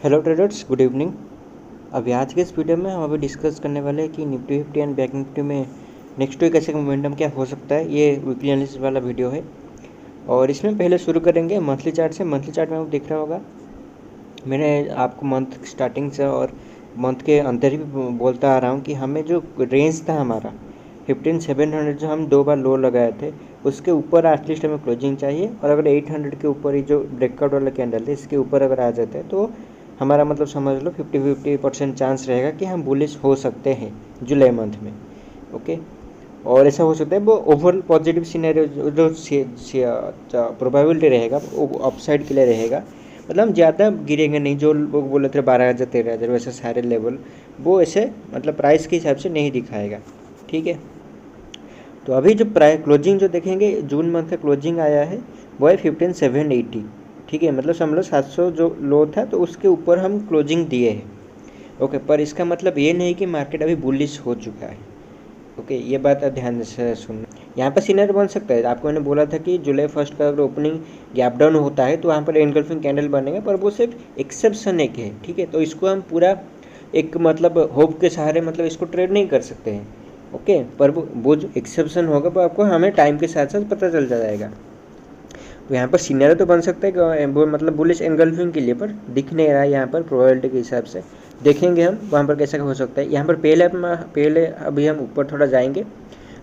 Hello traders, good evening. अभी आज के इस वीडियो में हम अभी डिस्कस करने वाले हैं कि निफ्टी 50 एंड बैंक निफ्टी में नेक्स्ट वीक ऐसे मोमेंटम क्या हो सकता है। ये वीकली एनालिसिस वाला वीडियो है और इसमें पहले शुरू करेंगे मंथली चार्ट से। मंथली चार्ट में आपको दिख रहा होगा, मैंने आपको मंथ स्टार्टिंग से और मंथ के अंदर ही बोलता आ रहा हूँ कि हमें जो रेंज था हमारा 15,700 जो हम 2 बार लो लगाए थे, उसके ऊपर एटलीस्ट हमें क्लोजिंग चाहिए। और अगर 800 के ऊपर ही जो ब्रेकआउट वाला कैंडल है इसके ऊपर अगर आ जाता है तो हमारा मतलब समझ लो 50-50% चांस रहेगा कि हम बुलिश हो सकते हैं जुलाई मंथ में। ओके, और ऐसा हो सकता है वो ओवरऑल पॉजिटिव सिनेरियो जो प्रोबेबिलिटी रहेगा वो अपसाइड के लिए रहेगा। मतलब हम ज़्यादा गिरेंगे नहीं, जो लोग बोले थे 12,000 13,000 वैसे सारे लेवल वो ऐसे मतलब प्राइस के हिसाब से नहीं दिखाएगा। ठीक है, तो अभी जो प्राइस क्लोजिंग जो देखेंगे जून मंथ का क्लोजिंग आया है वो है 15,780। ठीक है, मतलब समझ लो 700 जो लो था तो उसके ऊपर हम क्लोजिंग दिए हैं। ओके, पर इसका मतलब ये नहीं कि मार्केट अभी बुलिश हो चुका है। ओके, ये बात ध्यान से सुनना। यहाँ पर सीनर बन सकता है, आपको मैंने बोला था कि जुलाई 1 का अगर ओपनिंग गैप डाउन होता है तो वहाँ पर एनगल्फिंग कैंडल बनेगा, पर वो सिर्फ एक्सेप्शन एक है। ठीक है, तो इसको हम पूरा एक मतलब होप के सहारे मतलब इसको ट्रेड नहीं कर सकते हैं। ओके, पर वो जो एक्सेप्शन होगा वो आपको हमें टाइम के साथ साथ पता चल जाएगा। तो यहाँ पर सीनर तो बन सकता है कि वो मतलब बुलिश एनगल्फिंग के लिए, पर दिख नहीं रहा है यहाँ पर प्रोबेबिलिटी के हिसाब से। देखेंगे हम वहाँ पर कैसा हो सकता है। यहाँ पर पहले अभी हम ऊपर थोड़ा जाएंगे,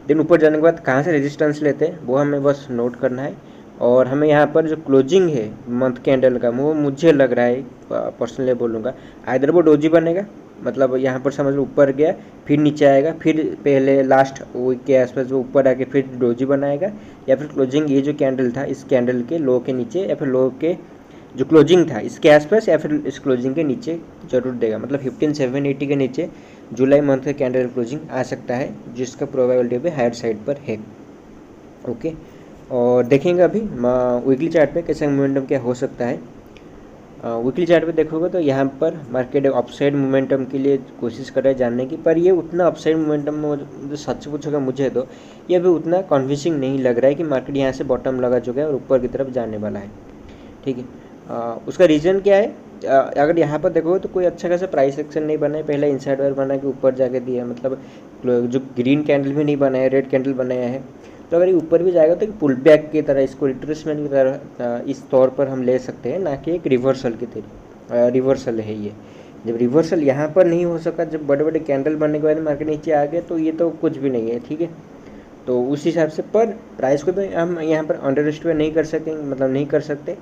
देन ऊपर जाने के बाद कहाँ से रेजिस्टेंस लेते हैं वो हमें बस नोट करना है। और हमें यहाँ पर जो क्लोजिंग है मंथ कैंडल का वो मुझे लग रहा है, पर्सनली बोलूँगा, आइदर वो डोजी बनेगा, मतलब यहाँ पर समझ लो ऊपर गया फिर नीचे आएगा, फिर पहले लास्ट वीक के आसपास वो ऊपर आके फिर डोजी बनाएगा, या फिर क्लोजिंग ये जो कैंडल था इस कैंडल के लो के नीचे या फिर लो के जो क्लोजिंग था इसके आसपास या फिर इस क्लोजिंग के नीचे जरूर देगा। मतलब 15,780 के नीचे जुलाई मंथ का कैंडल क्लोजिंग आ सकता है, जिसका प्रोबेबिलिटी भी हायर साइड पर है। ओके, और देखेंगे अभी वीकली चार्ट पे कैसा मोमेंटम क्या हो सकता है। वीकली चार्ट पे देखोगे तो यहाँ पर मार्केट अपसाइड मोमेंटम के लिए कोशिश कर रहा है जानने की, पर ये उतना अपसाइड मोमेंटम जो सच पूछोगे मुझे तो ये अभी उतना कन्विंसिंग नहीं लग रहा है कि मार्केट यहाँ से बॉटम लगा चुका है और ऊपर की तरफ जाने वाला है। ठीक है, उसका रीज़न क्या है। अगर यहाँ पर देखोगे तो कोई अच्छा खासा प्राइस एक्शन नहीं बना है, पहले इनसाइड वायर बना के ऊपर जाके दिया, मतलब जो ग्रीन कैंडल भी नहीं बनाया, रेड कैंडल बनाया है। तो अगर ये ऊपर भी जाएगा तो पुल बैक की तरह, इसको रिट्रेसमेंट की तरह इस तौर पर हम ले सकते हैं, ना कि एक रिवर्सल की तरह। रिवर्सल है ये। जब रिवर्सल यहाँ पर नहीं हो सका, जब बड़े बड़े कैंडल बनने के बाद मार्केट नीचे आ गए तो ये तो कुछ भी नहीं है। ठीक है, तो उस हिसाब से पर प्राइस को भी हम यहाँ पर अंडर एस्टिमेट नहीं कर सकेंगे, मतलब नहीं कर सकते।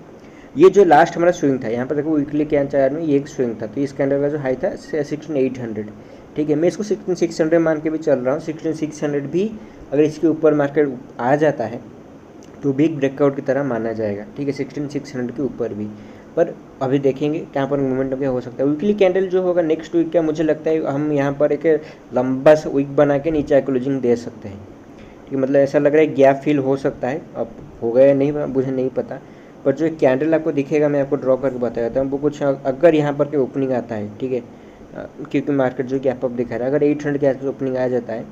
ये जो लास्ट हमारा स्विंग था, यहाँ पर देखो वीकली कैंडल चार्ट में ये एक स्विंग था, तो इस कैंडल का जो हाई था 16,800। ठीक है, मैं इसको 16,600 मान के भी चल रहा हूँ। 16,600 भी अगर इसके ऊपर मार्केट आ जाता है तो बिग ब्रेकआउट की तरह माना जाएगा। ठीक है, 16,600 के ऊपर भी। पर अभी देखेंगे कहाँ पर मोमेंटम क्या हो सकता है। वीकली कैंडल जो होगा नेक्स्ट वीक का, मुझे लगता है हम यहाँ पर एक लंबा सा वीक बना के नीचे क्लोजिंग दे सकते हैं। ठीक है, मतलब ऐसा लग रहा है गैप फिल हो सकता है, अब होगा या नहीं मुझे नहीं पता, पर जो कैंडल आपको दिखेगा मैं आपको ड्रॉ करके बता देता हूँ वो कुछ अगर यहाँ पर के ओपनिंग आता है। ठीक है, क्योंकि मार्केट जो गैप अप दिखा रहा है, अगर 800 के आसपास ओपनिंग आ जाता है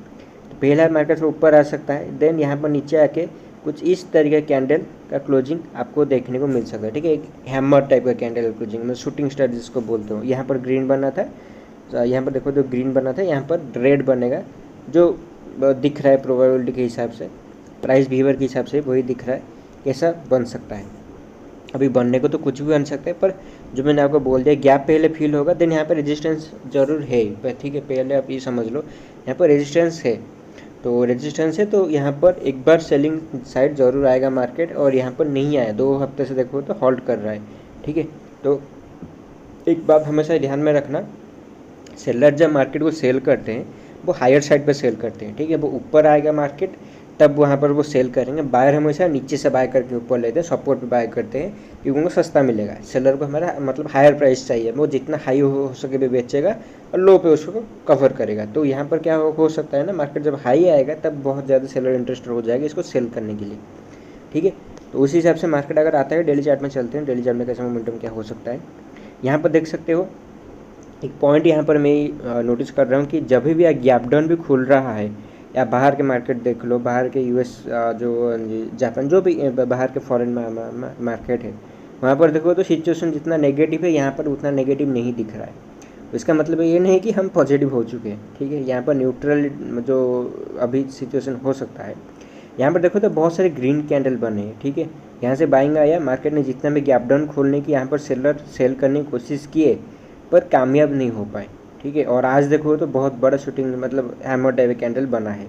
तो पहला मार्केट से ऊपर आ सकता है, देन यहाँ पर नीचे आके कुछ इस तरीके कैंडल का क्लोजिंग आपको देखने को मिल सकता है। ठीक है, एक हैमर टाइप का कैंडल क्लोजिंग, मैं शूटिंग स्टार जिसको बोलते हो। यहाँ पर ग्रीन बना था, यहाँ पर देखो जो ग्रीन बना था यहाँ पर रेड बनेगा, जो दिख रहा है प्रोबेबिलिटी के हिसाब से, प्राइस बिहेवियर के हिसाब से वही दिख रहा है कैसा बन सकता है। अभी बनने को तो कुछ भी बन सकता है, पर जो मैंने आपको बोल दिया गैप पहले फील होगा, देन यहाँ पर रेजिस्टेंस जरूर है। ठीक है, पहले आप ये समझ लो यहाँ पर रेजिस्टेंस है, तो रेजिस्टेंस है तो यहाँ पर एक बार सेलिंग साइड जरूर आएगा मार्केट, और यहाँ पर नहीं आया 2 हफ्ते से देखो तो होल्ड कर रहा है। ठीक है, तो एक बात हमेशा ध्यान में रखना, सेलर जब मार्केट को सेल करते हैं वो हायर साइड पर सेल करते हैं। ठीक है, वो ऊपर आएगा मार्केट तब वहाँ पर वो सेल करेंगे। बायर हमेशा नीचे से बाय करके ऊपर लेते हैं, सपोर्ट पे बाय करते हैं क्योंकि उनको सस्ता मिलेगा। सेलर को हमारा मतलब हायर प्राइस चाहिए, वो जितना हाई हो सके भी बेचेगा और लो पे उसको कवर करेगा। तो यहाँ पर क्या हो सकता है ना, मार्केट जब हाई आएगा तब बहुत ज़्यादा सेलर इंटरेस्ट हो जाएगा इसको सेल करने के लिए। ठीक है, तो उसी हिसाब से मार्केट अगर आता है, डेली चार्ट में चलते हैं, डेली चार्ट में कैसा मोमेंटम क्या हो सकता है। यहाँ पर देख सकते हो एक पॉइंट यहाँ पर मैं नोटिस कर रहा हूँ कि जब भी गैप डाउन भी खुल रहा है, या बाहर के मार्केट देख लो, बाहर के यूएस जो जापान जो भी बाहर के फॉरेन मार्केट है, वहाँ पर देखो तो सिचुएशन जितना नेगेटिव है यहाँ पर उतना नेगेटिव नहीं दिख रहा है। तो इसका मतलब ये नहीं कि हम पॉजिटिव हो चुके हैं, ठीक है। यहाँ पर न्यूट्रल जो अभी सिचुएशन हो सकता है। यहाँ पर देखो तो बहुत सारे ग्रीन कैंडल बने हैं, ठीक है। यहाँ से बाइंग आया, मार्केट ने जितना भी गैप डाउन खोलने की यहाँ पर सेलर सेल करने की कोशिश किए पर कामयाब नहीं हो पाए, ठीक है। और आज देखो तो बहुत बड़ा शूटिंग मतलब हैमर टाइप कैंडल बना है।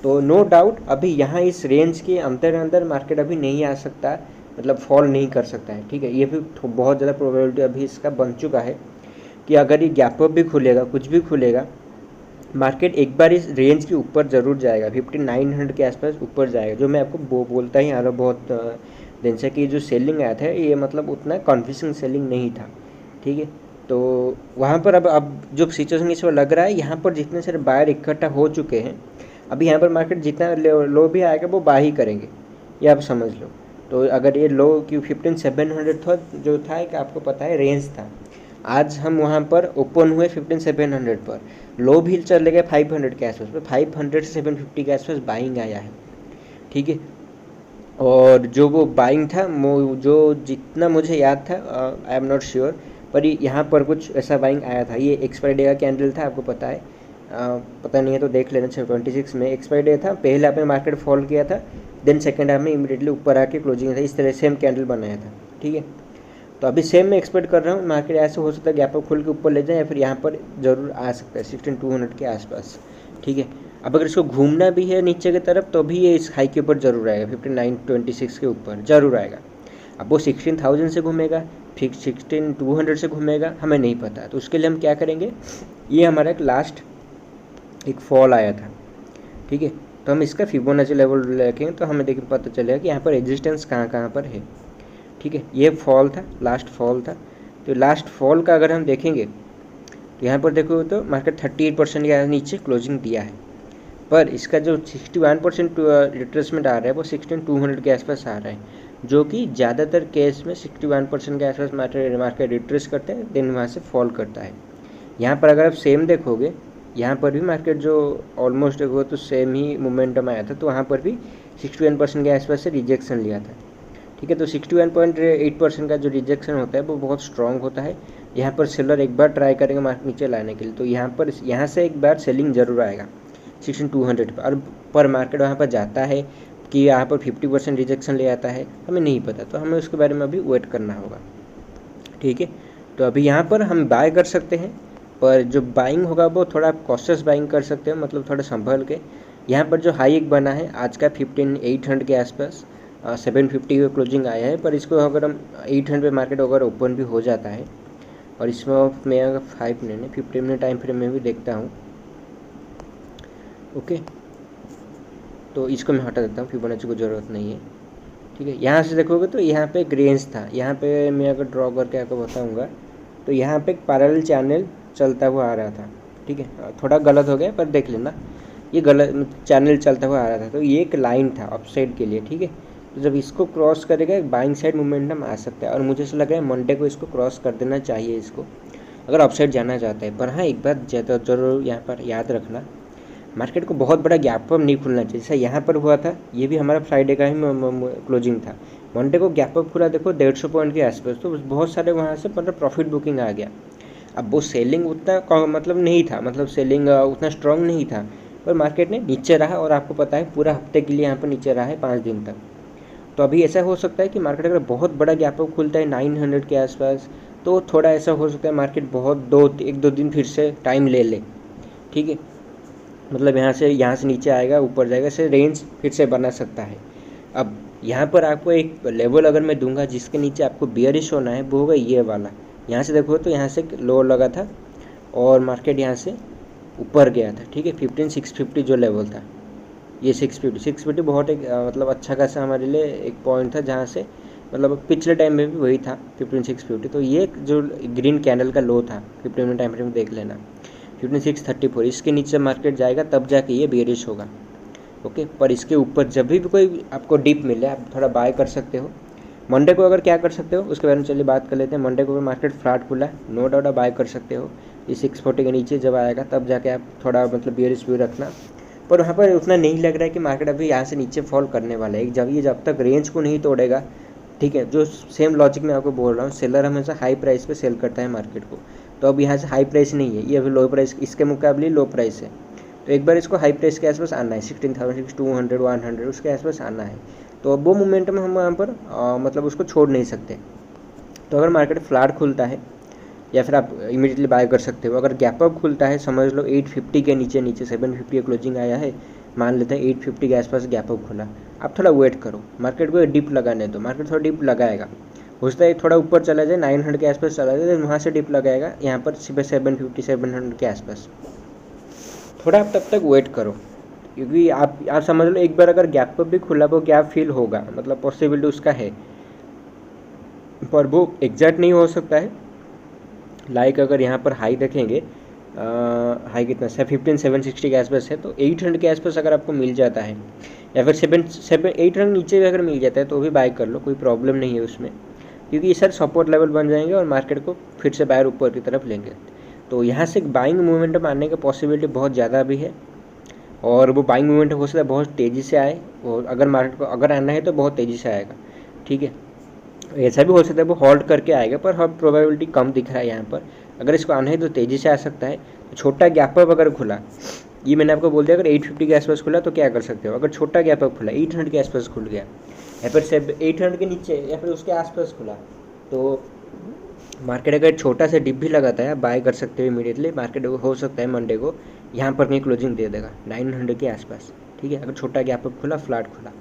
तो नो डाउट अभी यहाँ इस रेंज के अंदर मार्केट अभी नहीं आ सकता, मतलब फॉल नहीं कर सकता है, ठीक है। ये भी बहुत ज़्यादा प्रोबेबिलिटी अभी इसका बन चुका है कि अगर ये गैप अप भी खुलेगा, कुछ भी खुलेगा, मार्केट एक बार इस रेंज के ऊपर ज़रूर जाएगा, 5900 के आसपास ऊपर जाएगा। जो मैं आपको बोलता ही आ रहा बहुत दिन से कि जो सेलिंग आया था ये मतलब उतना कन्फ्यूजिंग सेलिंग नहीं था, ठीक है। तो वहाँ पर अब जो सिचुएशन इस बार लग रहा है, यहाँ पर जितने सारे बायर इकट्ठा हो चुके हैं, अभी यहाँ पर मार्केट जितना लो भी आएगा वो बाई ही करेंगे, ये आप समझ लो। तो अगर ये लो कि 15700 था जो था कि आपको पता है रेंज था, आज हम वहाँ पर ओपन हुए 15700 पर, लो भी चले गए 500 के आसपास, 500 से 750 के आसपास बाइंग आया है, ठीक है। और जो वो बाइंग था वो जो जितना मुझे याद था, आई एम नॉट श्योर, पर यहाँ पर कुछ ऐसा बाइंग आया था। ये एक्सपायरी डे का कैंडल था, आपको पता है, पता नहीं है तो देख लेना। 26 में एक्सपायरी डे था, पहले हाफ में मार्केट फॉल किया था, देन सेकेंड हाफ में इमीडिएटली ऊपर आके क्लोजिंग था, इस तरह सेम कैंडल बनाया था, ठीक है। तो अभी सेम मैं एक्सपेक्ट कर रहा हूँ मार्केट ऐसे हो सकता है गैप अप खुल के ऊपर ले जाए या फिर यहाँ पर ज़रूर आ सकता है 16200 के आसपास, ठीक है। अब अगर इसको घूमना भी है नीचे की तरफ तो भी ये इस हाई के ऊपर ज़रूर आएगा, 5926 के ऊपर ज़रूर आएगा। अब वो 16000 से घूमेगा, फिर 16200 से घूमेगा, हमें नहीं पता। तो उसके लिए हम क्या करेंगे, ये हमारा एक लास्ट एक फॉल आया था, ठीक है। तो हम इसका फिबोनाची लेवल रखेंगे तो हमें देखिए पता चलेगा कि यहाँ पर रेजिस्टेंस कहाँ पर है, ठीक है। ये फॉल था, लास्ट फॉल था। तो लास्ट फॉल का अगर हम देखेंगे तो यहाँ पर देखो तो मार्केट 38% के नीचे क्लोजिंग दिया है, पर इसका जो 61% रिट्रेसमेंट आ रहा है वो 16200 के आसपास आ रहा है, जो कि ज़्यादातर केस में 61% के आसपास मार्केट रिट्रेस करते हैं, देन वहाँ से फॉल करता है। यहाँ पर अगर आप सेम देखोगे, यहाँ पर भी मार्केट जो ऑलमोस्ट देखो तो सेम ही मोमेंटम आया था, तो वहाँ पर भी 61% के आसपास से रिजेक्शन लिया था, ठीक है। तो 61.8% का जो रिजेक्शन होता है वो बहुत स्ट्रॉन्ग होता है। यहाँ पर सेलर एक बार ट्राई करेंगे मार्केट नीचे लाने के लिए, तो यहाँ से एक बार सेलिंग जरूर आएगा 16200 पर। और पर मार्केट वहाँ पर जाता है कि यहाँ पर 50% रिजेक्शन ले आता है, हमें नहीं पता, तो हमें उसके बारे में अभी वेट करना होगा, ठीक है। तो अभी यहाँ पर हम बाय कर सकते हैं, पर जो बाइंग होगा वो थोड़ा आप कॉशियस बाइंग कर सकते हो, मतलब थोड़ा संभल के। यहाँ पर जो हाई एक बना है आज का 15800 के आसपास, 750 का क्लोजिंग आया है, पर इसको अगर हम 800 पे मार्केट अगर ओपन भी हो जाता है, और इसमें मैं अगर 5 मिनट 15 मिनट टाइम फ्रेम में भी देखता हूँ, ओके। तो इसको मैं हटा देता हूँ, फिबोनाची को ज़रूरत नहीं है, ठीक है। यहाँ से देखोगे तो यहाँ पे एक रेंज था, यहाँ पे मैं अगर ड्रॉ करके आपको बताऊँगा तो यहाँ पे एक पैरेलल चैनल चलता हुआ आ रहा था, ठीक है। थोड़ा गलत हो गया पर देख लेना, ये गलत चैनल चलता हुआ आ रहा था, तो ये एक लाइन था अपसाइड के लिए, ठीक है। तो जब इसको क्रॉस करेगा बाइंग साइड मोमेंटम आ सकता है, और मुझे ऐसा लग रहा है मंडे को इसको क्रॉस कर देना चाहिए इसको, अगर अपसाइड जाना चाहता है। पर हाँ, एक बात ज़रूर यहाँ पर याद रखना, मार्केट को बहुत बड़ा गैप अप नहीं खुलना चाहिए, जैसा यहाँ पर हुआ था। ये भी हमारा फ्राइडे का ही क्लोजिंग था, मंडे को गैप अप खुला देखो 150 पॉइंट के आसपास, तो बहुत सारे वहाँ से मतलब प्रॉफिट बुकिंग आ गया। अब वो सेलिंग उतना मतलब नहीं था, मतलब सेलिंग उतना स्ट्रॉन्ग नहीं था, पर मार्केट ने नीचे रहा, और आपको पता है पूरा हफ्ते के लिए यहाँ पर नीचे रहा है 5 दिन तक। तो अभी ऐसा हो सकता है कि मार्केट अगर बहुत बड़ा गैप अप खुलता है 900 के आसपास, तो थोड़ा ऐसा हो सकता है मार्केट बहुत एक दो दिन फिर से टाइम ले ले, ठीक है। मतलब यहाँ से नीचे आएगा, ऊपर जाएगा, ऐसे रेंज फिर से बना सकता है। अब यहाँ पर आपको एक लेवल अगर मैं दूंगा जिसके नीचे आपको बियरिश होना है, वो होगा ये वाला। यहाँ से देखो तो यहाँ से लो लगा था और मार्केट यहाँ से ऊपर गया था, ठीक है। 15650 जो लेवल था, ये 650 बहुत एक मतलब अच्छा खासा हमारे लिए एक पॉइंट था, जहाँ से मतलब पिछले टाइम में भी वही था 15650। तो ये जो ग्रीन कैंडल का लो था 15 मिनट टाइम फ्रेम देख लेना, 15634, इसके नीचे मार्केट जाएगा तब जाके ये बेरिश होगा, ओके। पर इसके ऊपर जब भी कोई आपको डिप मिले आप थोड़ा बाय कर सकते हो। मंडे को अगर क्या कर सकते हो उसके बारे में चलिए बात कर लेते हैं। मंडे को अगर मार्केट फ्लैट खुला है, नो डाउट आप बाय कर सकते हो। ये 640 के नीचे जब आएगा तब जाके आप थोड़ा मतलब बेरिश व्यू रखना, पर वहाँ पर उतना नहीं लग रहा है कि मार्केट अभी यहाँ से नीचे फॉल करने वाला है। जब तक रेंज को नहीं तोड़ेगा ठीक है, जो सेम लॉजिक मैं आपको बोल रहा हूँ, सेलर हमेशा हाई प्राइस पे सेल करता है मार्केट को, तो अब यहाँ से हाई प्राइस नहीं है, ये अभी लो प्राइस, इसके मुकाबले लो प्राइस है, तो एक बार इसको हाई प्राइस के आसपास आना है, 16,000, 200, 100 उसके आसपास आना है। तो अब वो मोमेंटम हम यहाँ पर मतलब उसको छोड़ नहीं सकते। तो अगर मार्केट फ्लैट खुलता है या फिर आप इमीडिएटली बाय कर सकते हो। अगर गैप अप खुलता है, समझ लो 850 के नीचे 750 की क्लोजिंग आया है, मान लेते हैं 850 के आसपास गैप अप खुला, आप थोड़ा वेट करो, मार्केट को डिप लगाने दो, मार्केट थोड़ा डिप लगाएगा, हो सकता है थोड़ा ऊपर चला जाए, 900 के आसपास चला जाए, वहाँ से डिप लगाएगा यहाँ पर 750 700 के आसपास, थोड़ा आप तब तक वेट करो, क्योंकि आप समझ लो एक बार अगर गैप अप भी खुला वो गैप फील होगा, मतलब पॉसिबिलिटी उसका है, पर वो एग्जैक्ट नहीं हो सकता है। लाइक अगर यहाँ पर हाई देखेंगे, हाई कितना 760 के आसपास है, तो 800 के आसपास अगर आपको मिल जाता है या फिर 800 नीचे भी अगर मिल जाता है तो भी बाय कर लो, कोई प्रॉब्लम नहीं है उसमें, क्योंकि ये सर सपोर्ट लेवल बन जाएंगे और मार्केट को फिर से बायर ऊपर की तरफ लेंगे। तो यहाँ से बाइंग मूवमेंटम आने की पॉसिबिलिटी बहुत ज़्यादा भी है, और वो बाइंग मूवमेंट हो सकता है बहुत तेज़ी से आए, और अगर मार्केट को अगर आना है तो बहुत तेज़ी से आएगा, ठीक है। ऐसा भी हो सकता है वो होल्ड करके आएगा, पर हम प्रोबेबिलिटी कम दिख रहा है यहाँ पर, अगर इसको आना है तो तेज़ी से आ सकता है। तो छोटा गैप अप अगर खुला, ये मैंने आपको बोल दिया, अगर 850 के आसपास खुला तो क्या कर सकते हो, अगर छोटा गैप अप खुला 800 के आसपास खुल गया या फिर 800 के नीचे या फिर उसके आसपास खुला, तो मार्केट अगर छोटा सा डिप भी लगाता है, बाय कर सकते हो इमीडिएटली, मार्केट हो सकता है मंडे को यहाँ पर कहीं क्लोजिंग दे देगा 900 के आसपास, ठीक है, अगर छोटा गैप अप खुला, फ्लैट खुला।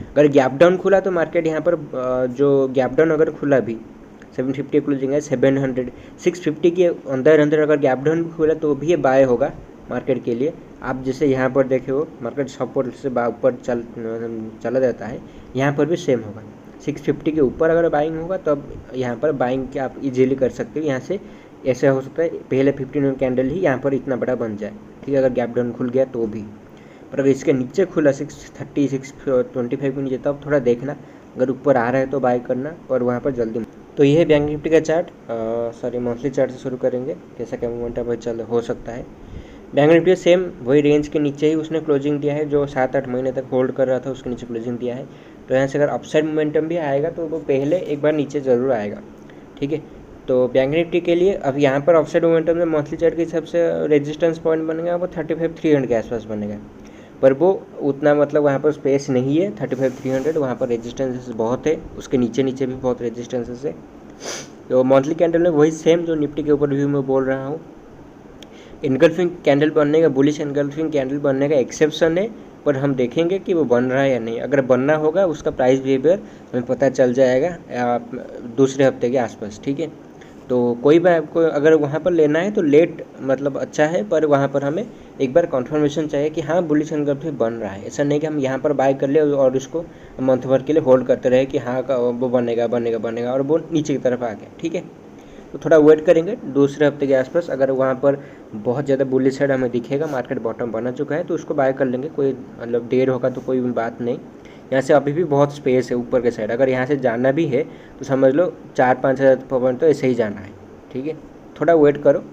अगर गैप डाउन खुला तो मार्केट यहाँ पर जो गैप डाउन अगर खुला भी 750 क्लोजिंग है, 700 650 के अंदर अगर गैप डाउन खुला तो भी ये बाय होगा मार्केट के लिए। आप जैसे यहाँ पर देखे हो मार्केट सपोर्ट से ऊपर चला जाता है, यहाँ पर भी सेम होगा, 650 के ऊपर अगर बाइंग होगा तो अब यहाँ पर बाइंग के आप इजीली कर सकते हो। यहाँ से ऐसा हो सकता है पहले 15 कैंडल ही यहाँ पर इतना बड़ा बन जाए, ठीक है, अगर गैप डाउन खुल गया तो भी। पर अगर इसके नीचे खुला 630 625 के नीचे, तब थोड़ा देखना, अगर ऊपर आ रहा है तो बाय करना, और वहाँ पर जल्दी। तो ये है बैंक निफ्टी का चार्ट, सॉरी मंथली चार्ट से शुरू करेंगे, कैसा क्या मूवमेंट अब चल हो सकता है। बैंक निफ्टी सेम वही रेंज के नीचे ही उसने क्लोजिंग दिया है, जो 7-8 महीने तक होल्ड कर रहा था उसके नीचे क्लोजिंग दिया है। तो यहाँ से अगर अपसाइड मोमेंटम भी आएगा तो वो पहले एक बार नीचे ज़रूर आएगा, ठीक है। तो बैंक निफ्टी के लिए अब यहाँ पर अपसाइड मोमेंटम में मंथली चार्ट के हिसाब से रेजिस्टेंस पॉइंट बनेगा वो 35-300 के आसपास बनेगा, पर वो उतना मतलब वहाँ पर स्पेस नहीं है 35-300, वहाँ पर रेजिस्टेंसेस बहुत है, उसके नीचे भी बहुत रेजिस्टेंसेस है। तो मंथली कैंडल में वही सेम जो निफ्टी के ऊपर व्यू में बोल रहा हूँ, इनगल्फिंग कैंडल बनने का, बुलिश इनगल्फिंग कैंडल बनने का एक्सेप्शन है, पर हम देखेंगे कि वो बन रहा है या नहीं। अगर बनना होगा उसका प्राइस बिहेवियर हमें पता चल जाएगा दूसरे हफ्ते के आसपास, ठीक है। तो कोई भी आपको अगर वहाँ पर लेना है तो लेट मतलब अच्छा है, पर वहाँ पर हमें एक बार कन्फर्मेशन चाहिए कि हाँ बुलिश इनगल्फिंग बन रहा है। ऐसा नहीं कि हम यहाँ पर बाय कर ले और उसको मंथ भर के लिए होल्ड करते रहे कि हाँ वो बनेगा और वो नीचे की तरफ आ गया, ठीक है। तो थोड़ा वेट करेंगे दूसरे हफ्ते के आसपास, अगर वहाँ पर बहुत ज़्यादा बुलिश साइड हमें दिखेगा, मार्केट बॉटम बना चुका है, तो उसको बाय कर लेंगे, कोई मतलब देर होगा तो कोई बात नहीं। यहाँ से अभी भी बहुत स्पेस है ऊपर के साइड, अगर यहाँ से जाना भी है तो समझ लो 4-5 हज़ार पॉइंट तो ऐसे ही जाना है, ठीक है। थोड़ा वेट करो,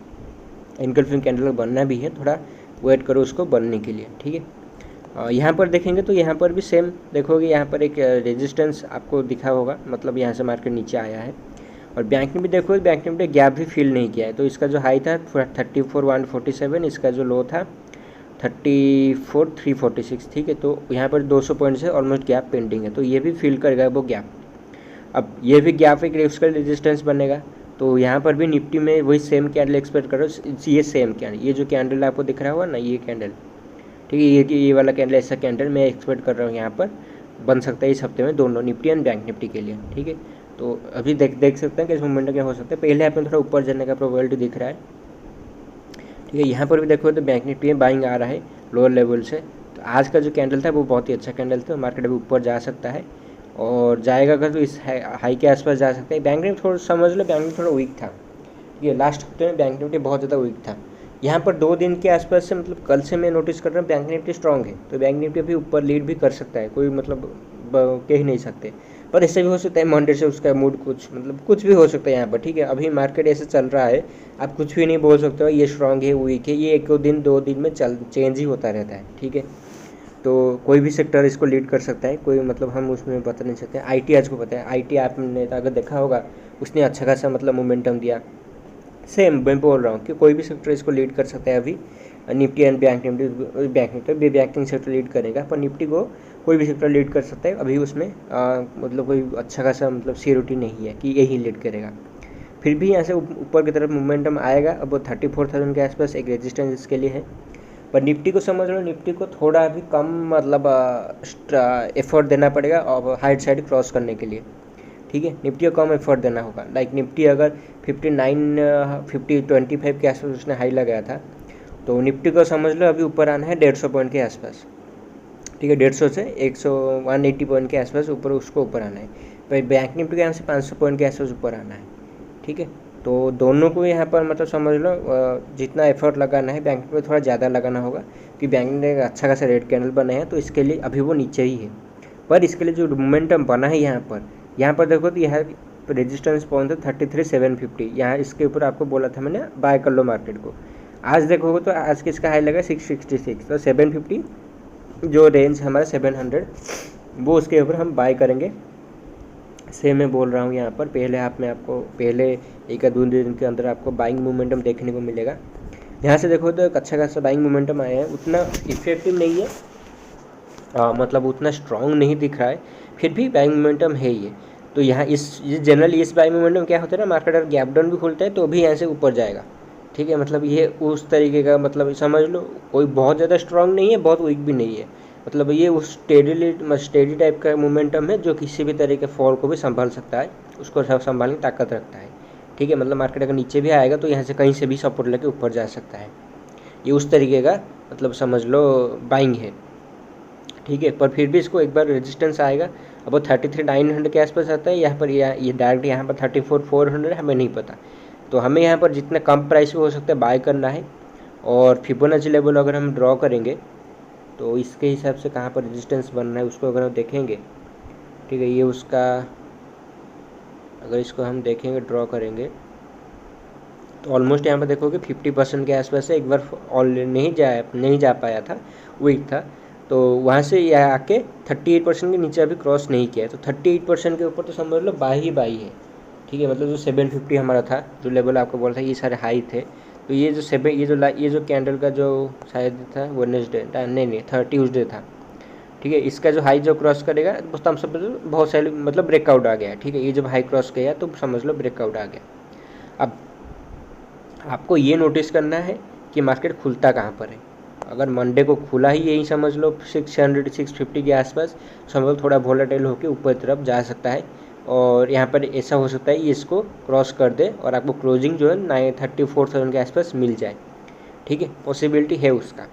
इनगल्फिंग कैंडल बनना भी है, थोड़ा वेट करो उसको बनने के लिए, ठीक है। यहाँ पर देखेंगे तो यहाँ पर भी सेम देखोगे, यहाँ पर एक रेजिस्टेंस आपको दिखा होगा, मतलब यहाँ से मार्केट नीचे आया है। और बैंक में भी देखो, बैंक में गैप भी फील नहीं किया है, तो इसका जो हाई था 34,147, इसका जो लो था 34,346, ठीक है। तो यहाँ पर 200 पॉइंट से ऑलमोस्ट गैप पेंडिंग है, तो ये भी फील करेगा वो गैप। अब ये भी गैप एक उसका रेजिस्टेंस बनेगा, तो यहाँ पर भी निफ्टी में वही सेम कैंडल एक्सपेक्ट करो, ये सेम कैंडल, ये जो कैंडल आपको दिख रहा हुआ ना, ये कैंडल, ठीक है, ये वाला कैंडल, ऐसा कैंडल मैं एक्सपेक्ट कर रहा हूँ यहाँ पर बन सकता है इस हफ्ते में, दोनों निफ्टी एंड बैंक निफ्टी के लिए, ठीक है। तो अभी देख सकते हैं कि इस मोमेंट क्या हो सकता है। पहले आपने थोड़ा ऊपर जाने का प्रोबेबिलिटी दिख रहा है, ठीक है। यहाँ पर भी देखो तो बैंक निफ्टी में बाइंग आ रहा है लोअर लेवल से, तो आज का जो कैंडल था वो बहुत ही अच्छा कैंडल था, मार्केट अभी ऊपर जा सकता है, और जाएगा अगर तो इस हाई के आसपास जा सकता है। बैंक निफ्टी थोड़ा समझ लो, बैंक निफ्टी थोड़ा वीक था, ये लास्ट हफ्ते में बैंक निफ्टी बहुत ज़्यादा वीक था। यहाँ पर 2 दिन के आसपास से मतलब कल से मैं नोटिस कर रहा हूँ बैंक निफ्टी स्ट्रॉन्ग है, तो बैंक निफ्टी अभी ऊपर लीड भी कर सकता है, कोई मतलब कह ही नहीं सकते, पर ऐसे भी हो सकता है मंडे से उसका मूड कुछ भी हो सकता है यहाँ पर, ठीक है। अभी मार्केट ऐसे चल रहा है, आप कुछ भी नहीं बोल सकते हो ये स्ट्रॉन्ग है वीक है, ये 1 दिन 2 दिन में चेंज ही होता रहता है, ठीक है। तो कोई भी सेक्टर इसको लीड कर सकता है, कोई मतलब हम उसमें बता नहीं सकते। आईटी आज को पता है, आईटी आपने अगर देखा होगा उसने अच्छा खासा मतलब मोमेंटम दिया। सेम मैं बोल रहा हूँ कि कोई भी सेक्टर इसको लीड कर सकता है अभी। Nifty and bank Nifty, banking sector lead करेगा, पर निफ्टी को कोई भी सेक्टर लीड कर सकता है अभी। उसमें मतलब कोई अच्छा खासा मतलब सिक्योरिटी नहीं है कि यही लीड करेगा। फिर भी यहाँ से ऊपर की तरफ मोमेंटम आएगा। अब वो 34,000 के आसपास एक रेजिस्टेंस इसके लिए है। पर निफ्टी को समझ लो, निफ्टी को थोड़ा भी कम मतलब एफर्ट देना पड़ेगा और हाइट साइड क्रॉस करने के लिए। ठीक है, निफ्टी को कम एफर्ट देना होगा। लाइक निफ्टी अगर 25 के आसपास उसने हाई लगाया था, तो निफ्टी को समझ लो अभी ऊपर आना है 150 पॉइंट के आसपास। ठीक है, 150 से 180 पॉइंट के आसपास ऊपर उसको ऊपर आना है। पर बैंक निफ्टी के यहाँ से 500 पॉइंट के आसपास ऊपर आना है। ठीक है, तो दोनों को यहाँ पर मतलब समझ लो जितना एफर्ट लगाना है बैंक में थोड़ा ज़्यादा लगाना होगा, कि बैंक ने अच्छा खासा रेड कैंडल बना है, तो इसके लिए अभी वो नीचे ही है। पर इसके लिए जो मोमेंटम बना है यहाँ पर देखो तो यहाँ रेजिस्टेंस पॉइंट है 33,750। यहाँ इसके ऊपर आपको बोला था मैंने बाय कर लो मार्केट को। आज देखोगे तो आज किसका हाई लगा 666, तो 750 जो रेंज हमारा 700, वो उसके ऊपर हम बाय करेंगे। सेम मैं बोल रहा हूँ यहाँ पर पहले आपको पहले एक या 2 दिन के अंदर आपको बाइंग मोमेंटम देखने को मिलेगा। यहाँ से देखो तो एक अच्छा खासा बाइंग मोमेंटम आया है, उतना इफेक्टिव नहीं है, मतलब उतना स्ट्रॉन्ग नहीं दिख रहा है, फिर भी बाइंग मोमेंटम है ये। तो यहाँ ये जनरली इस बाइंग मोमेंटम क्या होता है ना, मार्केट अगर गैप डाउन भी खोलता है तो भी यहाँ से ऊपर जाएगा। ठीक है, मतलब ये उस तरीके का मतलब समझ लो, कोई बहुत ज़्यादा स्ट्रॉन्ग नहीं है, बहुत वीक भी नहीं है, मतलब ये उस स्टेडी टाइप का मोमेंटम है जो किसी भी तरह के फॉल को भी संभाल सकता है, उसको संभालने की ताकत रखता है। ठीक है, मतलब मार्केट अगर नीचे भी आएगा तो यहाँ से कहीं से भी सपोर्ट लेके ऊपर जा सकता है। ये उस तरीके का मतलब समझ लो बाइंग है। ठीक है, पर फिर भी इसको एक बार रेजिस्टेंस आएगा। अब वो 33,900 के आसपास आता है, यहाँ पर ये डायरेक्ट यहाँ पर 34,400 हमें नहीं पता। तो हमें यहाँ पर जितना कम प्राइस में हो सकता है बाय करना है। और फिबोनाची लेवल अगर हम ड्रॉ करेंगे तो इसके हिसाब से कहाँ पर रेजिस्टेंस बनना है उसको अगर हम देखेंगे। ठीक है, ये उसका अगर इसको हम देखेंगे ड्रॉ करेंगे तो ऑलमोस्ट यहाँ पर देखोगे 50% के आसपास से एक बार ऑलरेडी नहीं जा पाया था, वीक था, तो वहाँ से यह आके 38% के नीचे अभी क्रॉस नहीं किया है। तो 38% के ऊपर तो समझ लो बाई ही बाई है। ठीक है, मतलब जो 750 हमारा था जो लेवल आपको बोला था, ये सारे हाई थे। तो ये जो कैंडल का जो शायद था वेडनेसडे, नहीं ट्यूसडे था। ठीक है, इसका जो हाई जो क्रॉस करेगा हम सब बहुत सारे मतलब ब्रेकआउट आ गया। ठीक है, ये जब हाई क्रॉस किया तो समझ लो ब्रेकआउट आ गया। अब आपको ये नोटिस करना है कि मार्केट खुलता कहाँ पर है। अगर मंडे को खुला ही यही समझ लो 600-650 के आसपास, समझ लो थोड़ा वोलेटाइल होकर ऊपर तरफ जा सकता है, और यहाँ पर ऐसा हो सकता है ये इसको क्रॉस कर दे और आपको क्लोजिंग जो है 34,000 के आसपास मिल जाए। ठीक है, पॉसिबिलिटी है उसका।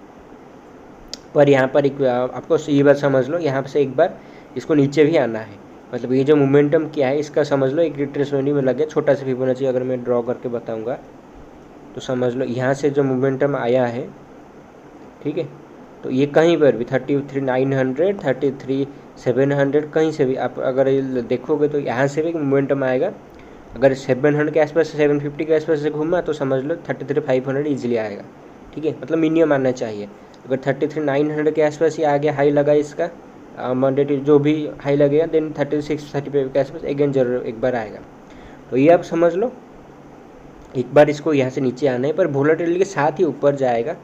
पर यहाँ पर एक आपको ये बात समझ लो, यहाँ से एक बार इसको नीचे भी आना है। मतलब ये जो मोमेंटम क्या है इसका समझ लो एक रिट्रेसमेंट में लग गया। छोटा सा फिबोनाची अगर मैं ड्रॉ करके बताऊँगा तो समझ लो यहाँ से जो मोमेंटम आया है, ठीक है, तो ये कहीं पर भी 33,900, 33,700 कहीं से भी आप अगर देखोगे तो यहाँ से भी मोमेंटम आएगा। अगर 700 के आसपास 750 के आसपास से घूमा तो समझ लो 33,500 ईजिली आएगा। ठीक है, मतलब मिनिमम आना चाहिए। अगर 33,900 के आसपास ये आ गया, हाई लगा इसका मंडे जो भी हाई लगेगा, देन 36-35 के आसपास अगेन जरूर एक बार आएगा। तो ये आप समझ लो एक बार इसको यहाँ से नीचे आना है, पर वोलेटिलिटी के साथ ही ऊपर जाएगा।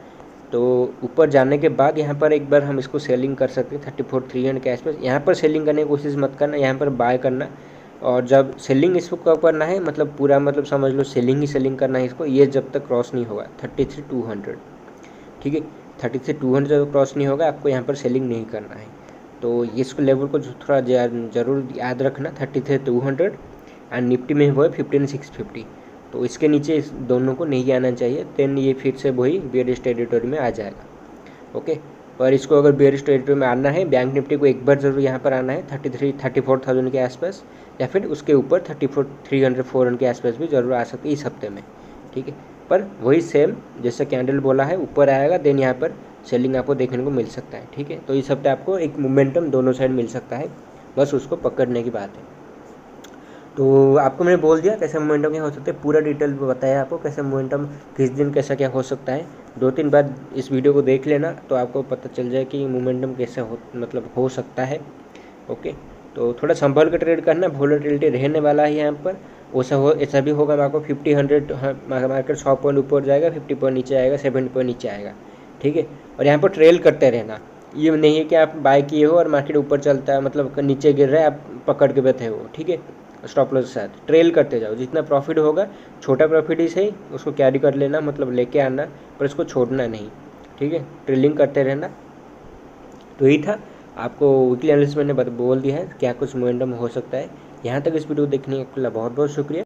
तो ऊपर जाने के बाद यहाँ पर एक बार हम इसको सेलिंग कर सकते हैं 34,300 के आसपास। यहाँ पर सेलिंग करने की कोशिश मत करना, यहाँ पर बाय करना। और जब सेलिंग इसको कब करना है, मतलब पूरा मतलब समझ लो सेलिंग ही सेलिंग करना है इसको, ये जब तक क्रॉस नहीं होगा 33,200। ठीक है, 33,200 जब क्रॉस नहीं होगा आपको यहाँ पर सेलिंग नहीं करना है। तो इसको लेवल को थोड़ा ज़रूर याद रखना, 33,200 एंड निफ्टी में वो है 15,650। तो इसके नीचे इस दोनों को नहीं आना चाहिए, देन ये फिर से वही बेयरिश टेरिटरी में आ जाएगा। ओके, पर इसको अगर बेयरिश टेरिटरी में आना है, बैंक निफ्टी को एक बार ज़रूर यहाँ पर आना है 34,000 के आसपास, या फिर उसके ऊपर 34,300-400 के आसपास भी ज़रूर आ सकती है इस हफ्ते में। ठीक है, पर वही सेम जैसे कैंडल बोला है ऊपर आएगा, देन यहाँ पर सेलिंग आपको देखने को मिल सकता है। ठीक है, तो इस हफ्ते आपको एक मोमेंटम दोनों साइड मिल सकता है, बस उसको पकड़ने की बात है। तो आपको मैंने बोल दिया कैसे मोमेंटम क्या हो सकता है, पूरा डिटेल में बताया आपको कैसे मोमेंटम किस दिन कैसा क्या हो सकता है। 2-3 बार इस वीडियो को देख लेना तो आपको पता चल जाए कि मोमेंटम कैसे हो सकता है। ओके, तो थोड़ा संभल कर ट्रेड करना, वोलेटिलिटी रहने वाला है यहाँ पर। ऐसा भी होगा आपको 50-100 मार्केट 100 पॉइंट ऊपर जाएगा, 50 पॉइंट नीचे आएगा, 70 पॉइंट नीचे आएगा, ठीक है। और यहाँ पर ट्रेल करते रहना, ये नहीं है कि आप बाय किए हो और मार्केट ऊपर चलता है मतलब नीचे गिर रहा है आप पकड़ के बैठे हो, ठीक है। स्टॉप लॉस के साथ ट्रेल करते जाओ, जितना प्रॉफिट होगा, छोटा प्रॉफिट ही सही उसको कैरी कर लेना, मतलब लेके आना, पर इसको छोड़ना नहीं, ठीक है। ट्रेलिंग करते रहना। तो यही था, आपको वीकली एनालिसिस मैंने बोल दिया है क्या कुछ मोमेंटम हो सकता है। यहाँ तक इस वीडियो देखने के लिए बहुत बहुत शुक्रिया।